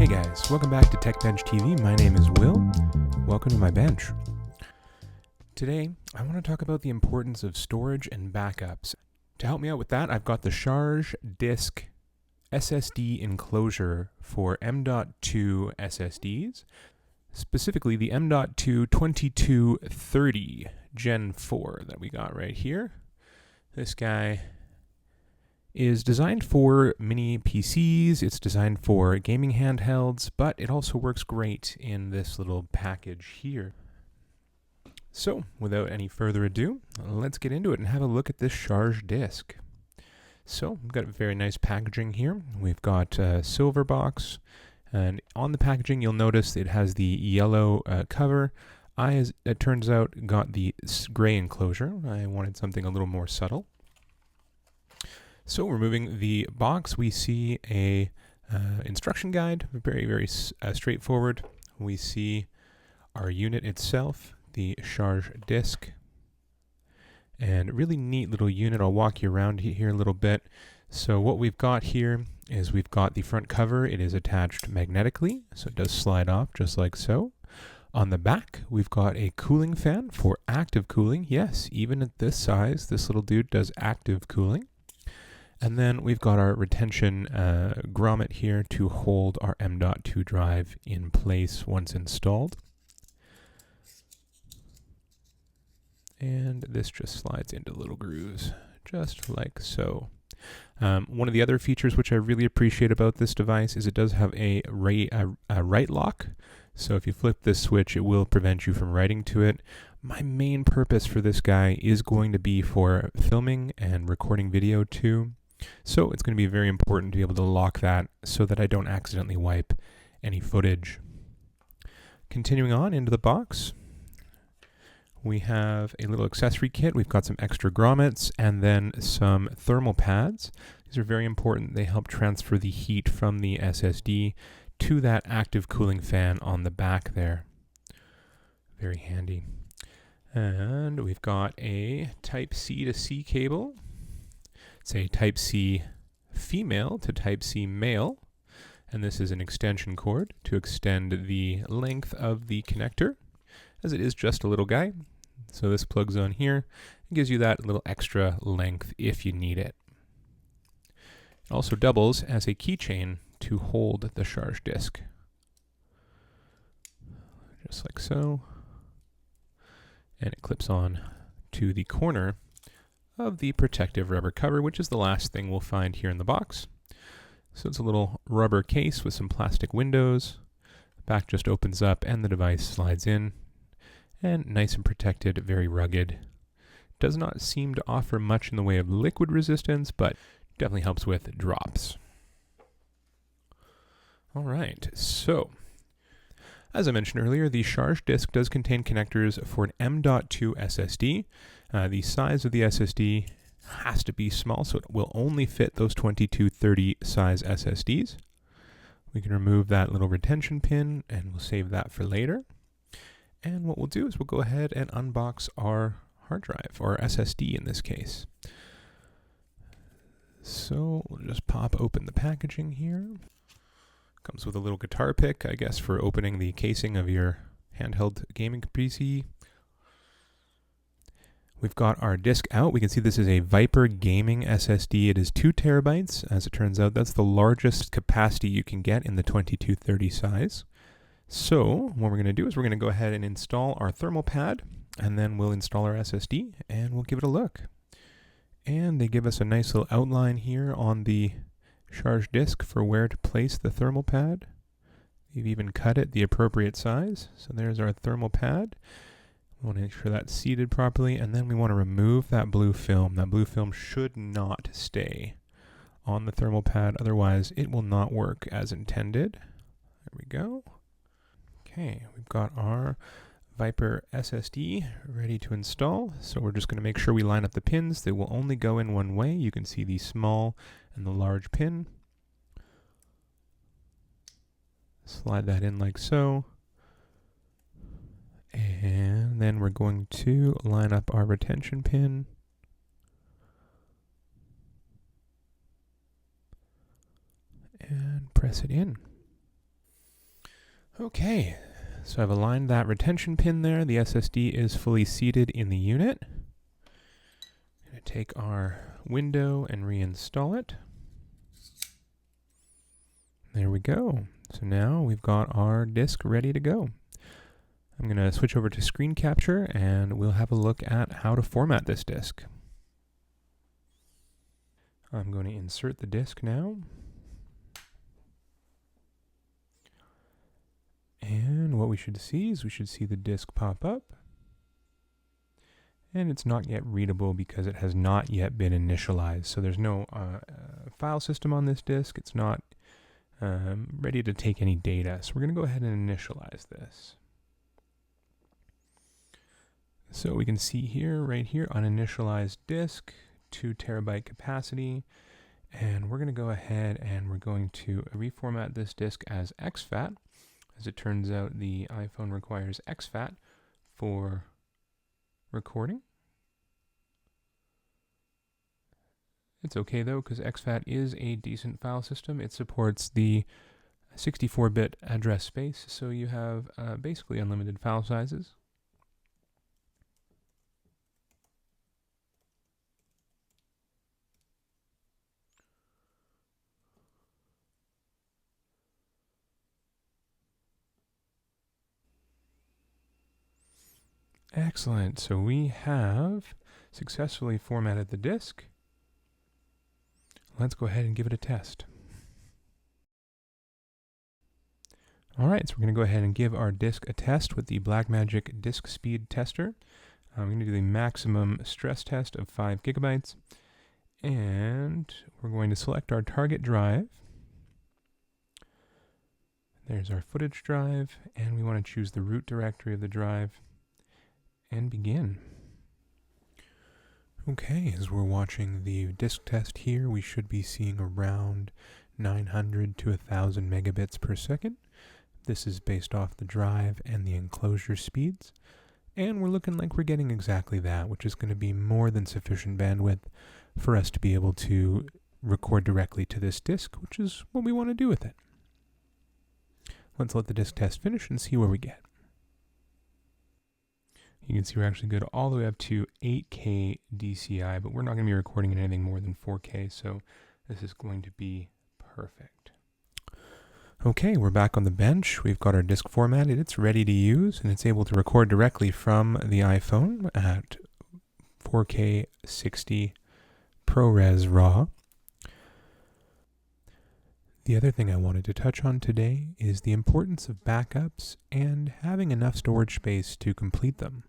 Hey guys, welcome back to Tech Bench TV. My name is Will. Welcome to my bench. Today, I want to talk about the importance of storage and backups. To help me out with that, I've got the Sharge Disk SSD enclosure for M.2 SSDs, specifically the M.2 2230 Gen 4 that we got right here. This guy is designed for mini PCs, it's designed for gaming handhelds, but it also works great in this little package here. So, without any further ado, let's get into it and have a look at this Sharge disk. So, we've got very nice packaging here. We've got a silver box, and on the packaging you'll notice it has the yellow cover. I, as it turns out, got the gray enclosure. I wanted something a little more subtle. So removing the box, we see a instruction guide, very straightforward. We see our unit itself, the Sharge disk, and a really neat little unit. I'll walk you around here a little bit. So what we've got here is we've got the front cover. It is attached magnetically, so it does slide off just like so. On the back, we've got a cooling fan for active cooling. Yes, even at this size, this little dude does active cooling. And then we've got our retention grommet here to hold our M.2 drive in place once installed. And this just slides into little grooves, just like so. One of the other features which I really appreciate about this device is it does have a write lock. So if you flip this switch, it will prevent you from writing to it. My main purpose for this guy is going to be for filming and recording video too. So it's going to be very important to be able to lock that so that I don't accidentally wipe any footage. Continuing on into the box, we have a little accessory kit. We've got some extra grommets and then some thermal pads. These are very important. They help transfer the heat from the SSD to that active cooling fan on the back there. Very handy. And we've got a Type-C to C cable. It's a Type-C female to Type-C male, and this is an extension cord to extend the length of the connector, as it is just a little guy. So this plugs on here and gives you that little extra length if you need it. It also doubles as a keychain to hold the Sharge disk, just like so, and it clips on to the corner of the protective rubber cover, which is the last thing we'll find here in the box. So it's a little rubber case with some plastic windows. The back just opens up and the device slides in, and nice and protected, very rugged. Does not seem to offer much in the way of liquid resistance, but definitely helps with drops. All right, so as I mentioned earlier, the Sharge disk does contain connectors for an M.2 SSD. The size of the SSD has to be small, so it will only fit those 2230 size SSDs. We can remove that little retention pin, and we'll save that for later. And what we'll do is we'll go ahead and unbox our hard drive, or SSD in this case. So we'll just pop open the packaging here. Comes with a little guitar pick, I guess, for opening the casing of your handheld gaming PC. We've got our disk out. We can see this is a Viper Gaming SSD. It is 2 terabytes. As it turns out, that's the largest capacity you can get in the 2230 size. So what we're going to do is we're going to go ahead and install our thermal pad, and then we'll install our SSD, and we'll give it a look. And they give us a nice little outline here on the Sharge disk for where to place the thermal pad. They've even cut it the appropriate size. So there's our thermal pad. We want to make sure that's seated properly, and then we want to remove that blue film. That blue film should not stay on the thermal pad, otherwise it will not work as intended. There we go. Okay, we've got our Viper SSD ready to install. So we're just going to make sure we line up the pins. They will only go in one way. You can see the small and the large pin. Slide that in like so. And then we're going to line up our retention pin. And press it in. Okay, so I've aligned that retention pin there. The SSD is fully seated in the unit. I'm going to take our window and reinstall it. There we go. So now we've got our disk ready to go. I'm going to switch over to screen capture and we'll have a look at how to format this disk. I'm going to insert the disk now. And what we should see is we should see the disk pop up. And it's not yet readable because it has not yet been initialized. So there's no file system on this disk. It's not ready to take any data. So we're going to go ahead and initialize this. So we can see here, right here, uninitialized disk, 2 terabyte capacity. And we're going to go ahead and we're going to reformat this disk as exFAT. As it turns out, the iPhone requires exFAT for recording. It's okay though, because exFAT is a decent file system. It supports the 64-bit address space, so you have basically unlimited file sizes. Excellent. So we have successfully formatted the disk. Let's go ahead and give it a test. All right, so we're going to go ahead and give our disk a test with the Blackmagic Disk Speed Tester. I'm going to do the maximum stress test of 5 gigabytes. And we're going to select our target drive. There's our footage drive, and we want to choose the root directory of the drive and begin. Okay, as we're watching the disk test here, we should be seeing around 900 to 1,000 megabits per second. This is based off the drive and the enclosure speeds. And we're looking like we're getting exactly that, which is going to be more than sufficient bandwidth for us to be able to record directly to this disk, which is what we want to do with it. Let's let the disk test finish and see where we get. You can see we're actually good all the way up to 8K DCI, but we're not going to be recording in anything more than 4K, so this is going to be perfect. Okay, we're back on the bench. We've got our disk formatted. It's ready to use, and it's able to record directly from the iPhone at 4K 60 ProRes RAW. The other thing I wanted to touch on today is the importance of backups and having enough storage space to complete them.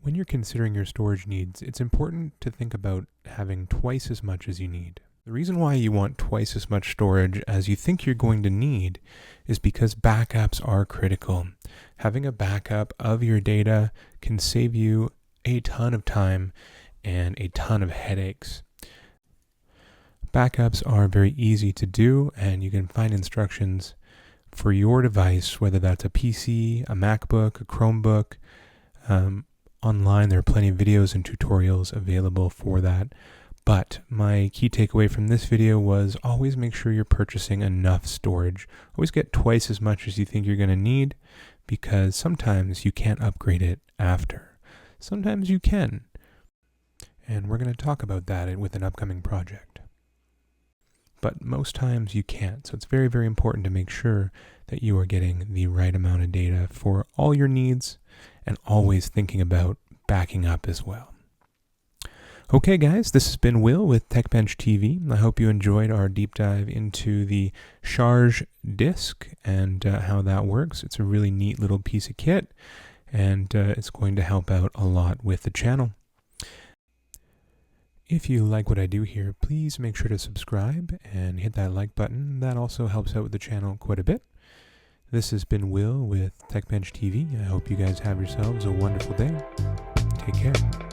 When you're considering your storage needs, it's important to think about having twice as much as you need. The reason why you want twice as much storage as you think you're going to need is because backups are critical. Having a backup of your data can save you a ton of time and a ton of headaches. Backups are very easy to do, and you can find instructions for your device, whether that's a PC, a MacBook, a Chromebook. Online, there are plenty of videos and tutorials available for that. But my key takeaway from this video was always make sure you're purchasing enough storage. Always get twice as much as you think you're going to need, because sometimes you can't upgrade it after. Sometimes you can. And we're going to talk about that with an upcoming project. But most times you can't. So it's very, very important to make sure that you are getting the right amount of data for all your needs and always thinking about backing up as well. Okay, guys, this has been Will with TechBench TV. I hope you enjoyed our deep dive into the Sharge Disk and how that works. It's a really neat little piece of kit, and it's going to help out a lot with the channel. If you like what I do here, please make sure to subscribe and hit that like button. That also helps out with the channel quite a bit. This has been Will with TechBench TV. I hope you guys have yourselves a wonderful day. Take care.